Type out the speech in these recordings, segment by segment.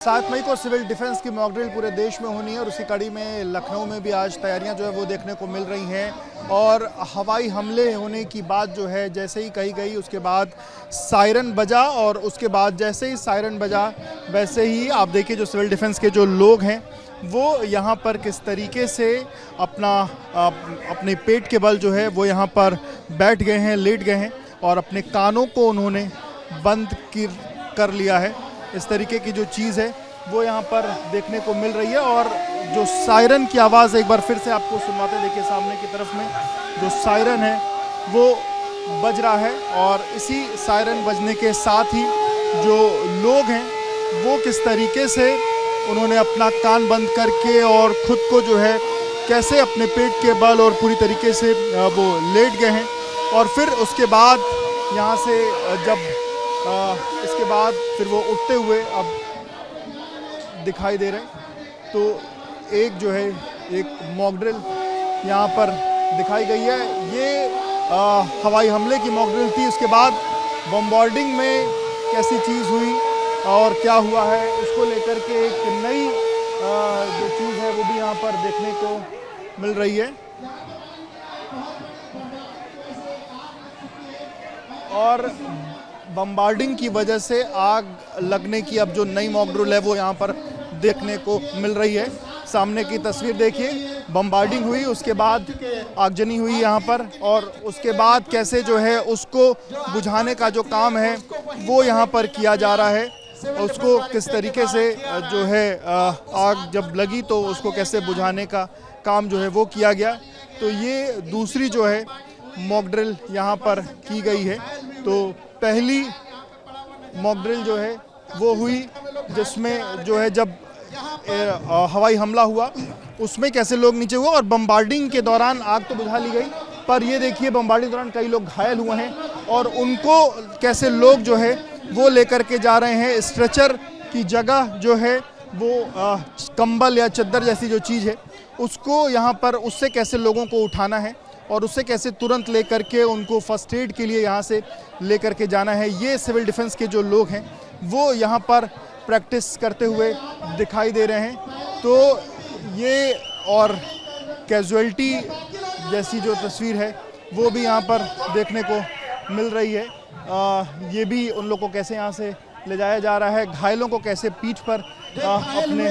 7 मई को civil defence की mock drill पूरे देश में होनी है और उसी कड़ी में लखनऊ में भी आज तैयारियां जो है वो देखने को मिल रही हैं। और हवाई हमले होने की बात जो है जैसे ही कही गई उसके बाद सायरन बजा और उसके बाद जैसे ही सायरन बजा वैसे ही आप देखिए जो सिविल डिफेंस के जो लोग हैं वो यहाँ पर किस तरीके से अपने पेट के बल जो है वो यहाँ पर बैठ गए हैं, लेट गए हैं और अपने कानों को उन्होंने बंद कर लिया है। इस तरीके की जो चीज़ है वो यहाँ पर देखने को मिल रही है। और जो सायरन की आवाज़ एक बार फिर से आपको सुनवाते, देखिए सामने की तरफ में जो सायरन है वो बज रहा है और इसी सायरन बजने के साथ ही जो लोग हैं वो किस तरीके से उन्होंने अपना कान बंद करके और ख़ुद को जो है कैसे अपने पेट के बल और पूरी तरीके से वो लेट गए हैं। और फिर उसके बाद यहाँ से जब इसके बाद फिर वो उठते हुए अब दिखाई दे रहे हैं। तो एक जो है एक मॉक ड्रिल यहाँ पर दिखाई गई है। ये हवाई हमले की मॉक ड्रिल थी। उसके बाद बम्बार्डिंग में कैसी चीज़ हुई और क्या हुआ है उसको लेकर के एक नई जो चीज़ है वो भी यहाँ पर देखने को मिल रही है। और बम्बार्डिंग की वजह से आग लगने की अब जो नई मॉक ड्रिल है वो यहाँ पर देखने को मिल रही है। सामने की तस्वीर देखिए, बम्बार्डिंग हुई, उसके बाद आगजनी हुई यहाँ पर और उसके बाद कैसे जो है उसको बुझाने का जो काम है वो यहाँ पर किया जा रहा है। उसको किस तरीके से जो है आग जब लगी तो उसको कैसे बुझाने का काम जो है वो किया गया। तो ये दूसरी जो है मॉक ड्रिल यहाँ पर की गई है। तो पहली मॉक ड्रिल जो है वो हुई जिसमें जो है जब हवाई हमला हुआ उसमें कैसे लोग नीचे हुए और बम्बार्डिंग के दौरान आग तो बुझा ली गई, पर ये देखिए बम्बार्डिंग के दौरान कई लोग घायल हुए हैं और उनको कैसे लोग जो है वो लेकर के जा रहे हैं। स्ट्रेचर की जगह जो है वो कंबल या चद्दर जैसी जो चीज़ है उसको यहाँ पर उससे कैसे लोगों को उठाना है और उससे कैसे तुरंत लेकर के उनको फर्स्ट एड के लिए यहाँ से लेकर के जाना है। ये सिविल डिफेंस के जो लोग हैं वो यहाँ पर प्रैक्टिस करते हुए दिखाई दे रहे हैं। तो ये और कैजुअल्टी जैसी जो तस्वीर है वो भी यहाँ पर देखने को मिल रही है। ये भी उन लोगों को कैसे यहाँ से ले जाया जा रहा है, घायलों को कैसे पीठ पर अपने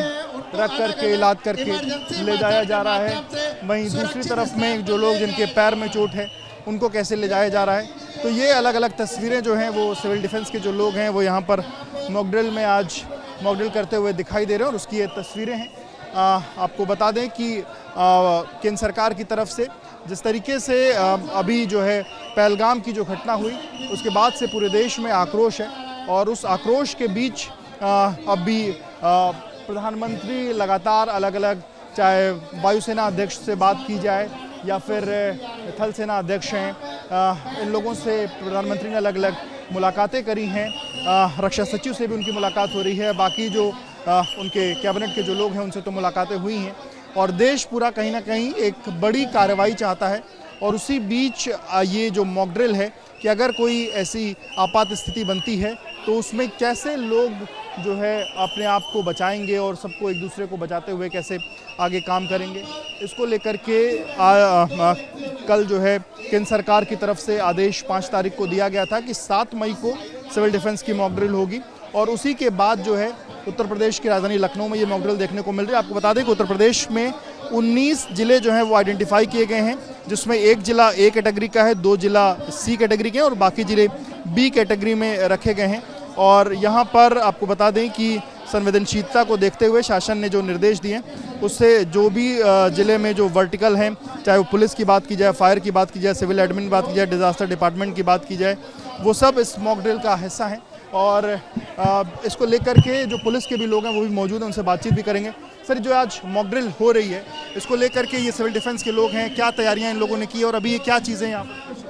रख करके इलाज करके ले जाया जा रहा है। वहीं दूसरी तरफ में जो लोग जिनके पैर में चोट है उनको कैसे ले जाया जा रहा है। तो ये अलग अलग तस्वीरें जो हैं वो सिविल डिफेंस के जो लोग हैं वो यहाँ पर मॉक ड्रिल में आज मॉक ड्रिल करते हुए दिखाई दे रहे हैं और उसकी ये तस्वीरें हैं। आपको बता दें कि केंद्र सरकार की तरफ से जिस तरीके से अभी जो है पहलगाम की जो घटना हुई उसके बाद से पूरे देश में आक्रोश है और उस आक्रोश के बीच अभी प्रधानमंत्री लगातार अलग अलग, चाहे वायुसेना अध्यक्ष से बात की जाए या फिर थल सेना अध्यक्ष हैं, इन लोगों से प्रधानमंत्री ने अलग अलग मुलाकातें करी हैं। रक्षा सचिव से भी उनकी मुलाकात हो रही है, बाकी जो उनके कैबिनेट के जो लोग हैं उनसे तो मुलाकातें हुई हैं और देश पूरा कहीं ना कहीं एक बड़ी कार्रवाई चाहता है। और उसी बीच ये जो मॉक ड्रिल है कि अगर कोई ऐसी आपात स्थिति बनती है तो उसमें कैसे लोग जो है अपने आप को बचाएंगे और सबको एक दूसरे को बचाते हुए कैसे आगे काम करेंगे, इसको लेकर के कल जो है केंद्र सरकार की तरफ से आदेश 5 तारीख को दिया गया था कि 7 मई को सिविल डिफेंस की मॉक ड्रिल होगी और उसी के बाद जो है उत्तर प्रदेश की राजधानी लखनऊ में ये मॉक ड्रिल देखने को मिल रही है। आपको बता दें कि उत्तर प्रदेश में 19 जिले जो हैं वो आइडेंटिफाई किए गए हैं, जिसमें एक जिला ए कैटेगरी का है, 2 जिला सी कैटेगरी के हैं और बाकी जिले बी कैटेगरी में रखे गए हैं। और यहाँ पर आपको बता दें कि संवेदनशीलता को देखते हुए शासन ने जो निर्देश दिए उससे जो भी ज़िले में जो वर्टिकल हैं, चाहे वो पुलिस की बात की जाए, फायर की बात की जाए, सिविल एडमिन की बात की जाए, डिज़ास्टर डिपार्टमेंट की बात की जाए, वो सब इस मॉक ड्रिल का हिस्सा हैं। और इसको लेकर के जो पुलिस के भी लोग हैं वो भी मौजूद हैं, उनसे बातचीत भी करेंगे। सर, जो आज मॉक ड्रिल हो रही है इसको लेकर के ये सिविल डिफेंस के लोग हैं, क्या तैयारियां इन लोगों ने की और अभी ये क्या चीज़ें हैं यहाँ पर?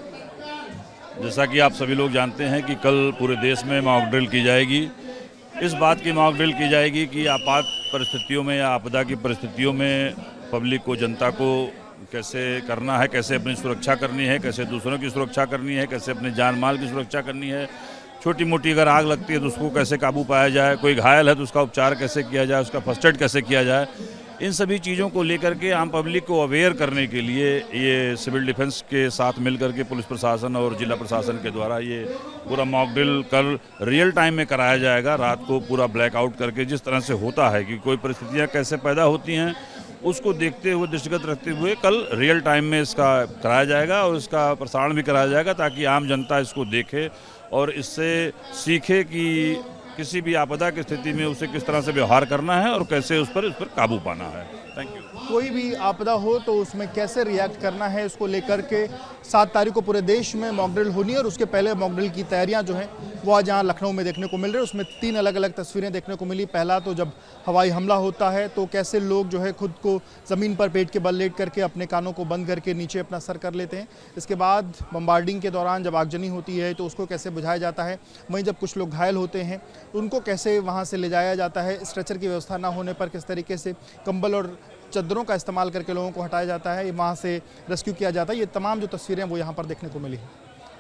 जैसा कि आप सभी लोग जानते हैं कि कल पूरे देश में मॉक ड्रिल की जाएगी। इस बात की मॉक ड्रिल की जाएगी कि आपात परिस्थितियों में या आपदा की परिस्थितियों में पब्लिक को, जनता को कैसे करना है, कैसे अपनी सुरक्षा करनी है, कैसे दूसरों की सुरक्षा करनी है, कैसे अपने जान माल की सुरक्षा करनी है, छोटी मोटी अगर आग लगती है तो उसको कैसे काबू पाया जाए, कोई घायल है तो उसका उपचार कैसे किया जाए, उसका फर्स्ट एड कैसे किया जाए, इन सभी चीज़ों को लेकर के आम पब्लिक को अवेयर करने के लिए ये सिविल डिफेंस के साथ मिलकर के पुलिस प्रशासन और जिला प्रशासन के द्वारा ये पूरा मॉक ड्रिल कल रियल टाइम में कराया जाएगा। रात को पूरा ब्लैकआउट करके जिस तरह से होता है कि कोई परिस्थितियाँ कैसे पैदा होती हैं उसको देखते हुए, दृष्टिगत रखते हुए कल रियल टाइम में इसका कराया जाएगा और इसका प्रसारण भी कराया जाएगा ताकि आम जनता इसको देखे और इससे सीखे कि किसी भी आपदा की स्थिति में उसे किस तरह से व्यवहार करना है और कैसे उस पर काबू पाना है। Thank you. कोई भी आपदा हो तो उसमें कैसे रिएक्ट करना है, इसको लेकर के 7 तारीख को पूरे देश में मॉक ड्रिल होनी है और उसके पहले मॉक ड्रिल की तैयारियां जो हैं वो आज यहाँ लखनऊ में देखने को मिल रही है। उसमें 3 अलग अलग तस्वीरें देखने को मिली। पहला तो जब हवाई हमला होता है तो कैसे लोग जो है खुद को ज़मीन पर पेट के बल लेट करके अपने कानों को बंद करके नीचे अपना सर कर लेते हैं। इसके बाद बम्बार्डिंग के दौरान जब आगजनी होती है तो उसको कैसे बुझाया जाता है। वहीं जब कुछ लोग घायल होते हैं उनको कैसे वहाँ से ले जाया जाता है। स्ट्रेचर की व्यवस्था ना होने पर किस तरीके से कंबल और चद्दरों का इस्तेमाल करके लोगों को हटाया जाता है, वहाँ से रेस्क्यू किया जाता है। ये तमाम जो तस्वीरें वो यहाँ पर देखने को मिली हैं।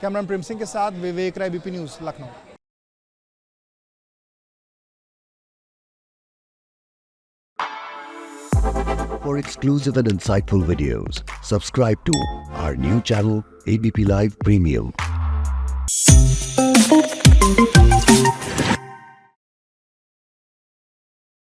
कैमरामैन प्रेम सिंह के साथ Vivek Rai, BP news, Lucknow. For exclusive and insightful videos, subscribe to our new channel ABP Live Premium.